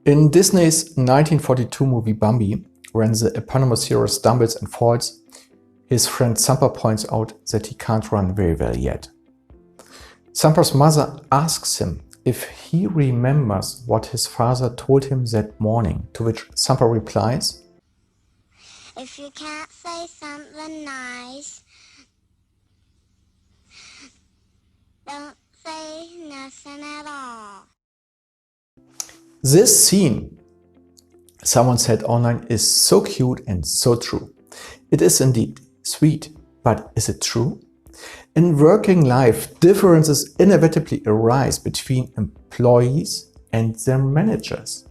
In Disney's 1942 movie Bambi, when the eponymous hero stumbles and falls, his friend Sampa points out that he can't run very well yet. Sampa's mother asks him if he remembers what his father told him that morning, to which Sampa replies, "If you can't say something nice, don't say nothing at all." This scene, someone said online, is so cute and so true. It is indeed sweet, but is it true? In working life, differences inevitably arise between employees and their managers.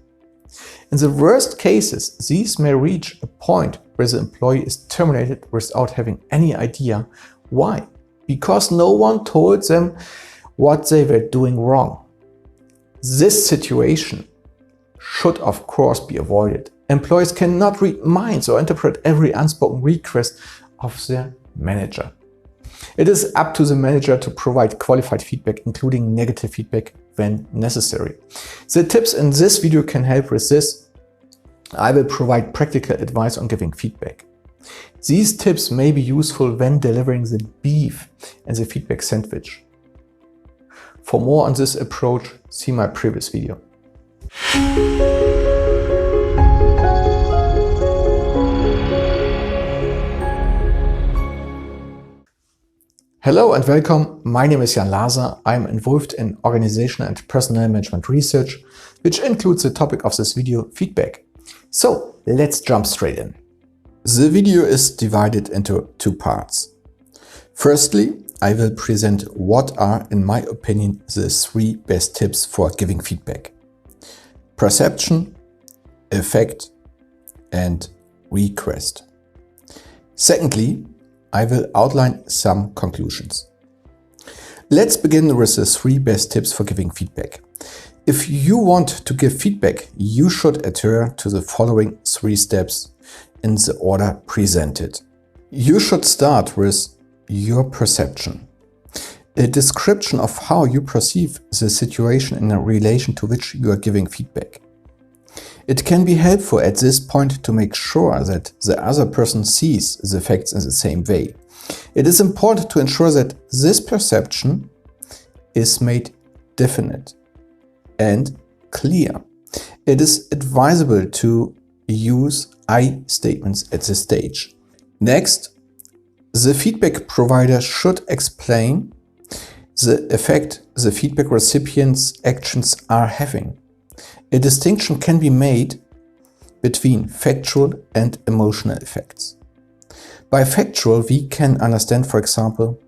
In the worst cases, these may reach a point where the employee is terminated without having any idea why. Because no one told them what they were doing wrong. This situation should of course be avoided. Employees cannot read minds or interpret every unspoken request of their manager. It is up to the manager to provide qualified feedback, including negative feedback when necessary. The tips in this video can help with this. I will provide practical advice on giving feedback. These tips may be useful when delivering the beef and the feedback sandwich. For more on this approach, see my previous video. Hello and welcome. My name is Jan Laser. I am involved in organizational and personnel management research, which includes the topic of this video, feedback. So let's jump straight in. The video is divided into two parts. Firstly, I will present what are, in my opinion, the 3 best tips for giving feedback: perception, effect, and request. Secondly, I will outline some conclusions. Let's begin with the 3 best tips for giving feedback. If you want to give feedback, you should adhere to the following 3 steps in the order presented. You should start with your perception, a description of how you perceive the situation in relation to which you are giving feedback. It can be helpful at this point to make sure that the other person sees the facts in the same way. It is important to ensure that this perception is made definite and clear. It is advisable to use I statements at this stage. Next, the feedback provider should explain the effect the feedback recipient's actions are having. A distinction can be made between factual and emotional effects. By factual, we can understand, for example,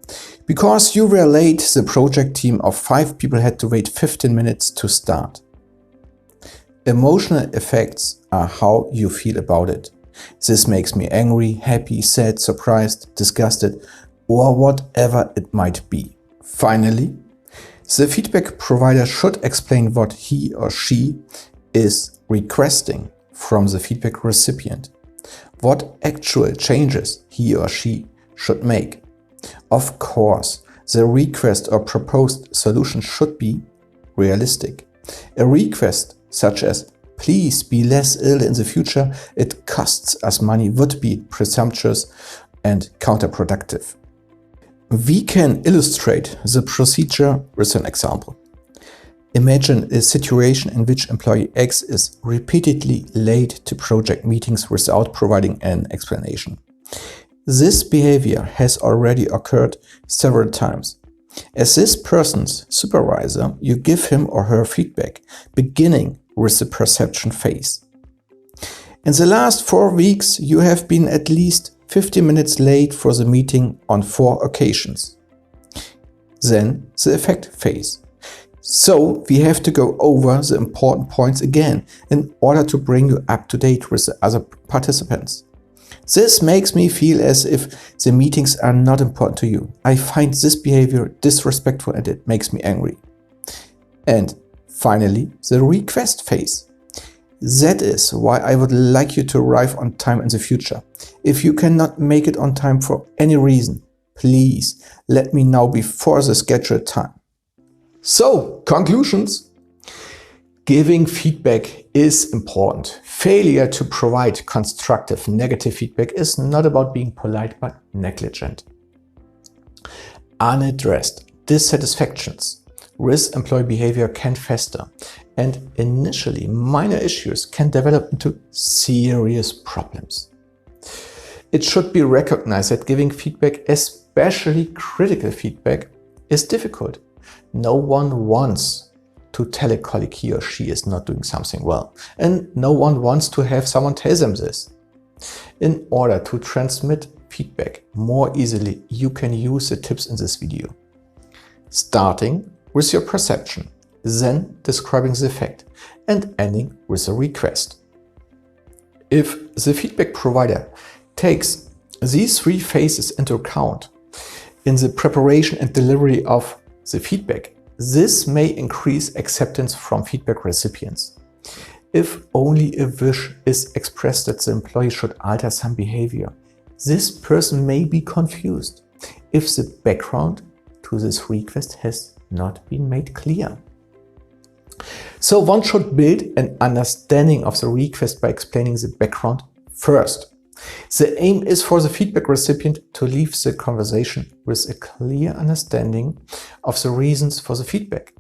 because you were late, the project team of 5 people had to wait 15 minutes to start. Emotional effects are how you feel about it. This makes me angry, happy, sad, surprised, disgusted, or whatever it might be. Finally, the feedback provider should explain what he or she is requesting from the feedback recipient, what actual changes he or she should make. Of course, the request or proposed solution should be realistic. A request such as "please be less ill in the future, it costs us money" would be presumptuous and counterproductive. We can illustrate the procedure with an example. Imagine a situation in which employee X is repeatedly late to project meetings without providing an explanation. This behavior has already occurred several times. As this person's supervisor, you give him or her feedback, beginning with the perception phase. In the last 4 weeks, you have been at least 50 minutes late for the meeting on 4 occasions. Then the effect phase. So we have to go over the important points again in order to bring you up to date with the other participants. This makes me feel as if the meetings are not important to you. I find this behavior disrespectful and it makes me angry. And finally, the request phase. That is why I would like you to arrive on time in the future. If you cannot make it on time for any reason, please let me know before the scheduled time. So, conclusions. Giving feedback is important. Failure to provide constructive negative feedback is not about being polite but negligent. Unaddressed dissatisfactions with employee behavior can fester, and initially minor issues can develop into serious problems. It should be recognized that giving feedback, especially critical feedback, is difficult. No one wants to tell a colleague he or she is not doing something well, and no one wants to have someone tell them this. In order to transmit feedback more easily, you can use the tips in this video. Starting with your perception, then describing the fact, and ending with a request. If the feedback provider takes these three phases into account in the preparation and delivery of the feedback, this may increase acceptance from feedback recipients. If only a wish is expressed that the employee should alter some behavior, this person may be confused if the background to this request has not been made clear. So one should build an understanding of the request by explaining the background first. The aim is for the feedback recipient to leave the conversation with a clear understanding of the reasons for the feedback.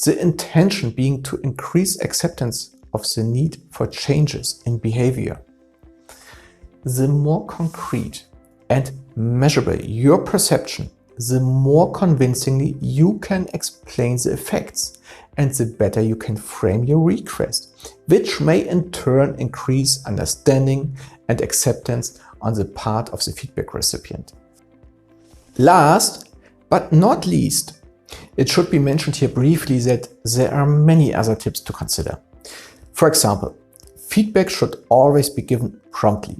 The intention being to increase acceptance of the need for changes in behavior. The more concrete and measurable your perception, the more convincingly you can explain the effects, and the better you can frame your request, which may in turn increase understanding and acceptance on the part of the feedback recipient. Last but not least, it should be mentioned here briefly that there are many other tips to consider. For example, feedback should always be given promptly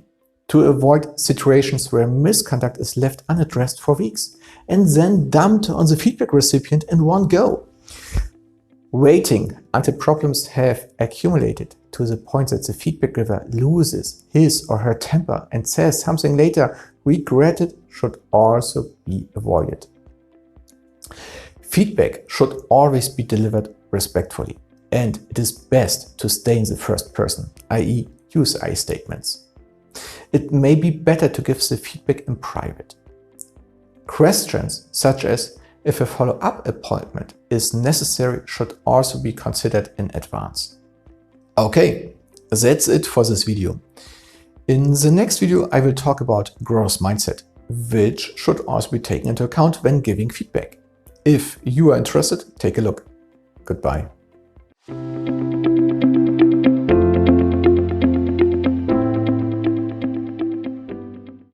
to avoid situations where misconduct is left unaddressed for weeks and then dumped on the feedback recipient in one go. Waiting until problems have accumulated to the point that the feedback giver loses his or her temper and says something later regretted should also be avoided. Feedback should always be delivered respectfully, and it is best to stay in the first person, i.e. use I statements. It may be better to give the feedback in private. Questions such as if a follow-up appointment is necessary should also be considered in advance. Okay, that's it for this video. In the next video, I will talk about growth mindset, which should also be taken into account when giving feedback. If you are interested, take a look. Goodbye.